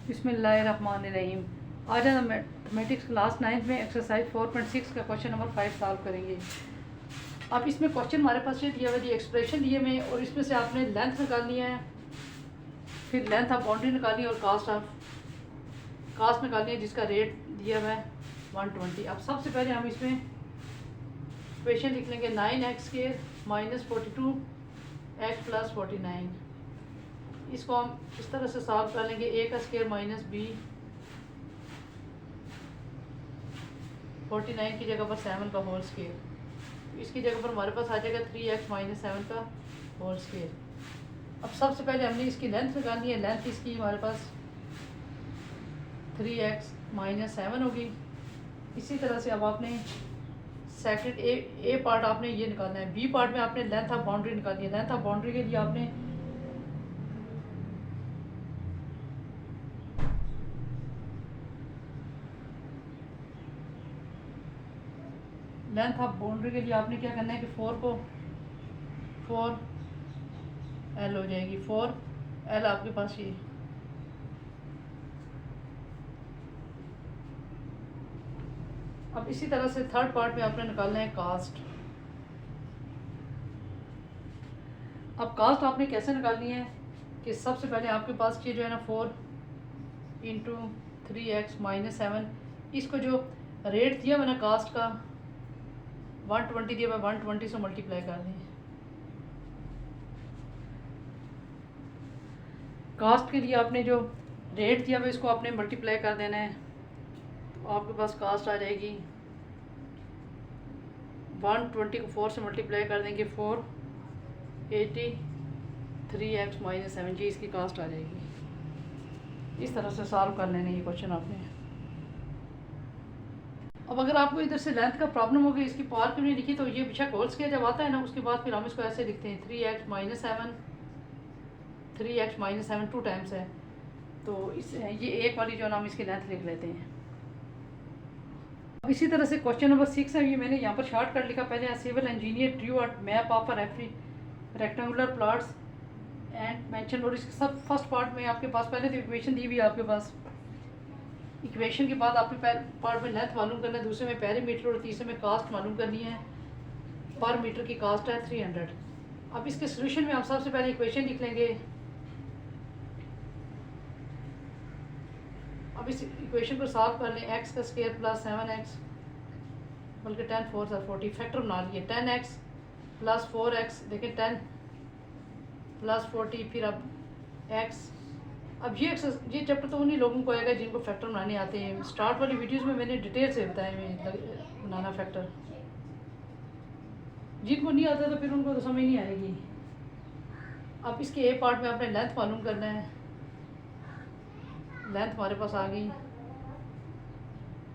बिस्मिल्लाहिर्रहमानिर्रहीम। आज हम मैथमेटिक्स क्लास 9 में एक्सरसाइज 4.6 का क्वेश्चन नंबर 5 सॉल्व करेंगे। अब इसमें क्वेश्चन हमारे पास ये दिया हुआ है, एक्सप्रेशन दिए हुए और इसमें से आपने लेंथ निकालनी है, फिर लेंथ ऑफ बाउंड्री निकालनी है और कास्ट निकालनी है जिसका रेट दिया हुआ है 120। अब सबसे पहले हम इसमें इक्वेशन लिख लेंगे 9x² - 42x + 49। इसको हम इस तरह से सॉल्व कर लेंगे, a का स्क्वायर माइनस b 49 की जगह पर 7 का होल स्क्वायर, इसकी जगह पर हमारे पास आ जाएगा 3x - 7 का होल स्क्वायर। अब सबसे पहले हमने इसकी लेंथ निकालनी है। लेंथ इसकी हमारे पास 3x - 7 होगी। इसी तरह से अब आपने सेकंड ए पार्ट आपने ये निकालना है। बी पार्ट में आपने लेंथ ऑफ बाउंड्री निकालनी है। लेंथ ऑफ बाउंड्री के लिए आपने क्या करना है कि 4 को 4l हो जाएगी। 4l आपके पास ये। अब इसी तरह से थर्ड पार्ट में आपने निकालना है कास्ट। अब कास्ट आपने कैसे निकालनी है कि सबसे पहले आपके पास ये जो है ना 4 × 3x - 7, इसको जो रेट दिया हुआ ना कास्ट का 120 दिया हुआ, 120 से मल्टीप्लाई कर दें। कास्ट के लिए आपने जो रेट दिया हुआ इसको आपने मल्टीप्लाई कर देना है, तो आपके पास कास्ट आ जाएगी 120 को 4 से मल्टीप्लाई कर देंगे 483x - 7 जी, इसकी कास्ट आ जाएगी। इस तरह से सॉल्व कर लेना ये क्वेश्चन आपने। अब अगर आपको इधर से लेंथ का प्रॉब्लम होगी, इसकी पावर क्यों नहीं लिखी, तो ये बेशक होल स्क्वायर जब आता है ना उसके बाद फिर हम इसको ऐसे लिखते हैं 3x - 7 2 टाइम्स है, तो इस ये एक वाली जो नाम इसकी लेंथ लिख लेते हैं। अब इसी तरह से क्वेश्चन नंबर 6 है, ये मैंने यहाँ पर शॉर्टकट लिखा। पहले civil engineer drew a map of rectangular plots and mention, और इसके सब फर्स्ट पार्ट में आपके पास पहले तो इक्वेशन दी हुई है आपके पास। इक्वेशन के बाद आपके पार्ट में लेंथ मालूम करना है, दूसरे में पेरीमीटर और तीसरे में कास्ट मालूम करनी है। पर मीटर की कास्ट है 300। अब इसके सोल्यूशन में हम सबसे पहले इक्वेशन लिख लेंगे। अब इस इक्वेशन को सॉल्व कर लें। x का स्क्वायर प्लस 7x, बल्कि 10 4 40 फैक्टर बना लिए। 10x प्लस 4x, देखिए 10 प्लस 40, फिर अब x। अब ये चैप्टर तो उन्हीं लोगों को आएगा जिनको फैक्टर बनाने आते हैं। स्टार्ट वाली वीडियोस में मैंने डिटेल से बताया मैं बनाना फैक्टर। जिनको नहीं आता तो फिर उनको तो समझ नहीं आएगी। अब इसके ए पार्ट में आपने लेंथ मालूम करना है। लेंथ हमारे पास आ गई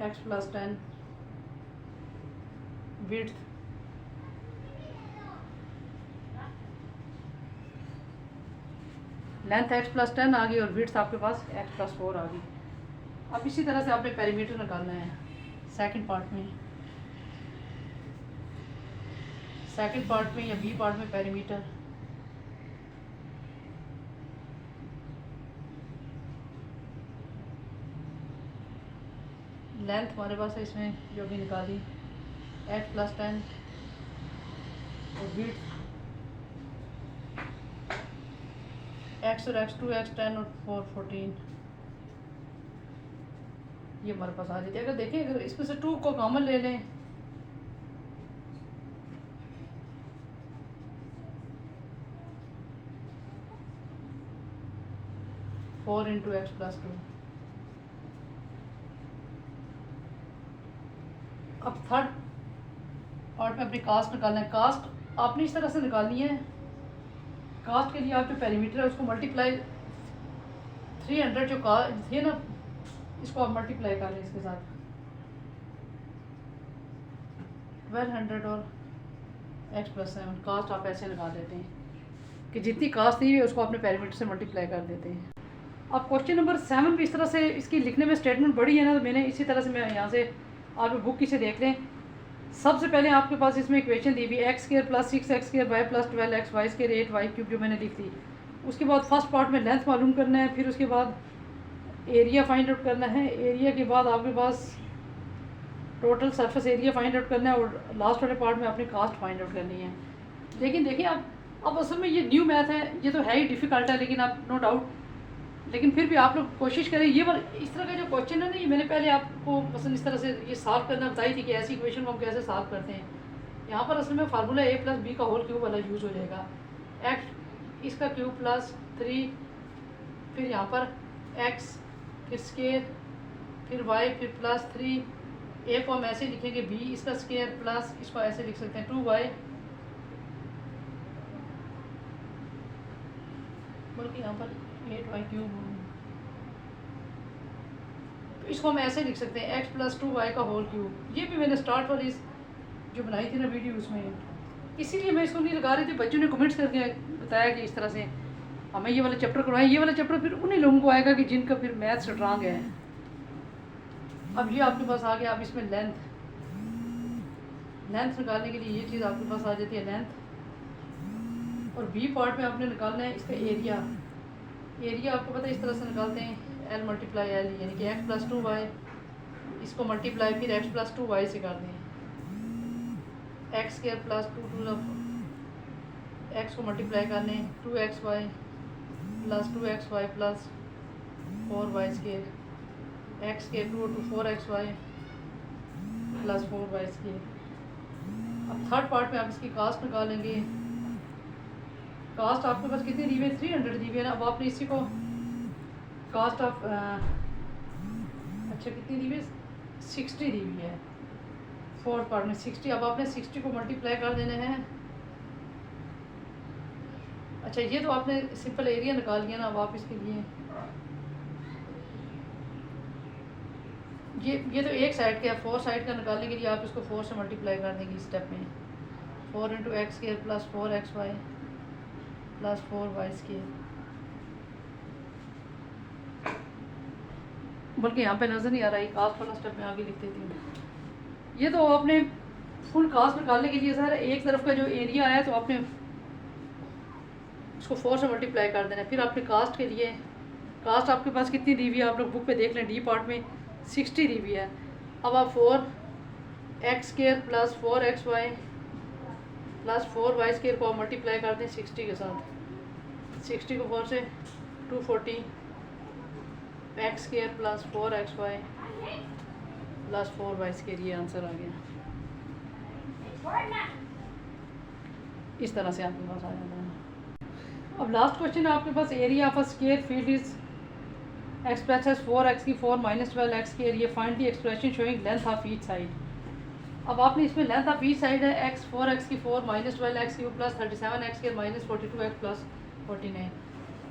x + 10, विड्थ लेंथ x + 10 आ गई और विड्थ आपके पास x + 4 आ गई। अब इसी तरह से आपने पेरीमीटर निकालना है सेकंड पार्ट में या बी पार्ट में पेरीमीटर। लेंथ हमारे पास है इसमें जो भी निकाली x + 10 और विड्थ x और x 2 x 10 और 4 14, ये हमारे पास आ जाती है। अगर देखें, अगर इसमें से 2 को कॉमन ले लें, फोर × x + 2। अब थर्ड पार्ट में अपनी कास्ट निकालना है। कास्ट आपने इस तरह से निकालनी है। कास्ट के लिए आप जो पेरीमीटर है उसको मल्टीप्लाई 300 जो कास्ट थे ना, इसको आप मल्टीप्लाई कर लें इसके साथ 1200 और x + 7। कास्ट आप ऐसे लगा देते हैं कि जितनी कास्ट दी हुई है उसको आपने पेरीमीटर से मल्टीप्लाई कर देते हैं। अब क्वेश्चन नंबर 7 भी इस तरह से इसकी लिखने में स्टेटमेंट बड़ी है ना, तो मैंने इसी तरह से मैं यहाँ से आप बुक की से देख लें। सबसे पहले आपके पास इसमें इक्वेशन दी हुई x² + 6x² y + 12x y² 8y³ जो मैंने लिख दी। उसके बाद फर्स्ट पार्ट में लेंथ मालूम करना है, फिर उसके बाद एरिया फाइंड आउट करना है। एरिया के बाद आपके पास total surface area find out करना है और लास्ट वाले पार्ट में अपनी कास्ट फाइंड आउट करनी है। लेकिन देखिए अब असल में ये न्यू मैथ है, ये तो है ही डिफ़िकल्ट है, लेकिन आप नो डाउट, लेकिन फिर भी आप लोग कोशिश करें। ये वाला इस तरह का जो क्वेश्चन है ना, ये मैंने पहले आपको पसंद इस तरह से ये सॉल्व करना बताई थी कि ऐसी इक्वेशन को हम कैसे सॉल्व करते हैं। यहाँ पर असल में फार्मूला a + b का होल क्यूब वाला यूज़ हो जाएगा। x इसका क्यूब + 3, फिर यहाँ पर x, फिर स्केयर, फिर y, फिर +3। a को हम ऐसे लिखेंगे b इसका स्केयर प्लस इसको ऐसे लिख सकते हैं 2y, बल्कि यहाँ पर 8y क्यूब, तो इसको हम ऐसे लिख सकते हैं x + 2y का होल क्यूब। ये भी मैंने स्टार्ट वाली जो बनाई थी ना वीडियो, उसमें इसीलिए मैं इसको नहीं लगा रही थी। बच्चों ने कमेंट्स करके बताया कि इस तरह से हमें ये वाला चैप्टर करवाएं। ये वाला चैप्टर फिर उन्हीं लोगों को आएगा कि जिनका फिर मैथ स्ट्रांग है। अब ये आपके पास आ गया। अब इसमें लेंथ निकालने के लिए ये चीज़ आपके पास आ जाती है लेंथ, और बी पार्ट में आपने निकालना है इसका एरिया। एरिया आपको पता है इस तरह से निकालते हैं L × L, यानी कि x + 2y, इसको मल्टीप्लाई फिर x + 2y से कर दें। x² + 2 x को मल्टीप्लाई करने 2xy + 2xy + 4y², x² 2 × 4xy + 4y²। अब थर्ड पार्ट में आप इसकी कास्ट निकालेंगे। कास्ट आपके पास कितनी दी हुई है? 300 दी हुई है ना। अब आपने इसी को कास्ट ऑफ अच्छा कितनी दी हुई है? 60 दी हुई है फोर्थ पार्ट में 60। अब आपने 60 को मल्टीप्लाई कर देना है। अच्छा ये तो आपने सिंपल एरिया निकाल लिया ना। अब आप इसके लिए ये तो एक साइड का है, 4 साइड का निकालने के लिए आप इसको 4 से मल्टीप्लाई कर देंगे इस स्टेप में। 4 × x² + 4xy + 4y², बल्कि यहाँ पे नज़र नहीं आ रहा है। कास्ट वाला स्टेप में आगे लिख देती हूँ। ये तो आपने फुल कास्ट निकालने के लिए सर एक तरफ का जो एरिया आया तो आपने उसको 4 से मल्टीप्लाई कर देना है। फिर आपने कास्ट के लिए, कास्ट आपके पास कितनी दी हुई है आप लोग बुक पे देख लें, डी पार्ट में 60 दी हुई है। अब आप 4x² + 4xy + 4y² को मल्टीप्लाई कर दें 60 के साथ। 60 को 4 से 240, x² + 4xy + 4y², ये आंसर आ गया। इस तरह से आपके पास आ जाता है। अब लास्ट क्वेश्चन है आपके पास। Area of a square field is express as 4x⁴ - 12x²। ये find the expression showing length of each side. अब आपने इसमें लेंथ ऑफ ईच साइड है x 4x⁴ - 12x³ + 37x² - 42x + 49।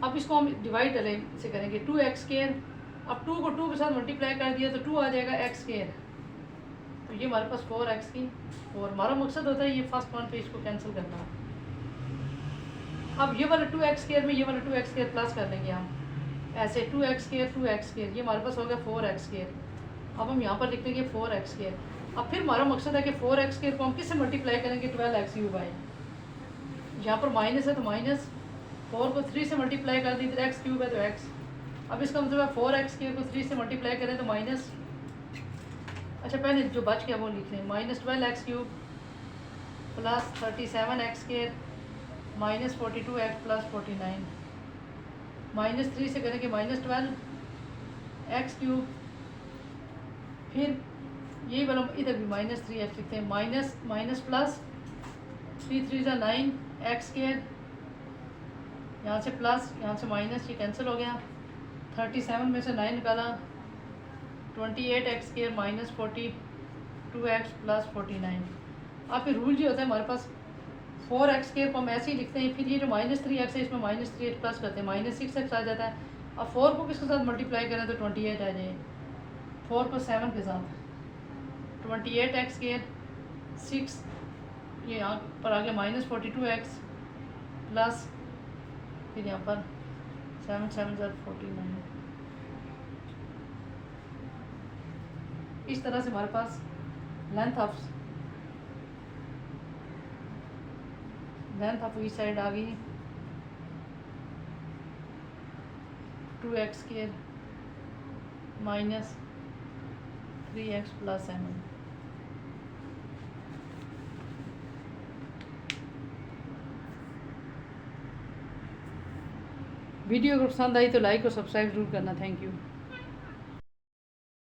अब इसको हम डिवाइड से करेंगे 2x²। अब 2 को 2 के साथ मल्टीप्लाई कर दिया तो 2 आ जाएगा x², तो ये हमारे पास 4x⁴। और हमारा मकसद होता है ये फर्स्ट वन पे इसको कैंसिल करना। अब ये वाला 2x² में ये वाला 2x² प्लस कर लेंगे हम ऐसे 2x², 2x², ये हमारे पास हो गया 4x²। अब हम यहाँ पर लिख लेंगे 4x²। अब फिर हमारा मकसद है कि 4x² को हम किससे मल्टीप्लाई करेंगे? 12x³ यहाँ पर माइनस है तो माइनस, 4 को 3 से मल्टीप्लाई कर दी, इधर x³ है तो x। अब इसका मतलब है 4x² को 3 से मल्टीप्लाई करें तो माइनस, अच्छा पहले जो बच गया वो लिख लें, -12x³ + 37x² - 42x + 49। -3 से करेंगे -12x³, फिर यही वाला इधर भी -3x लिखते हैं, माइनस प्लस 3 3 = 9x², यहाँ से प्लस यहाँ से माइनस, ये कैंसिल हो गया। 37 में से 9 निकाला, 28x² - 42x + 49। अब फिर रूल जो होता है हमारे पास 4x² को हम ऐसे ही लिखते हैं, फिर ये जो -3x है इसमें -3x प्लस करते हैं, -6x आ जाता है। अब 4 को किसके साथ मल्टीप्लाई करें तो 28 आ जाए, 4 को 7 के साथ, 28x² 6, ये यहाँ पर आ गया -42x प्लस, फिर यहाँ पर 7 7 = 49। इस तरह से हमारे पास लेंथ ऑफ ईच साइड आ गई 2x² minus 3x plus m। Video अगर पसंद आई तो लाइक और सब्सक्राइब जरूर करना। Thank you.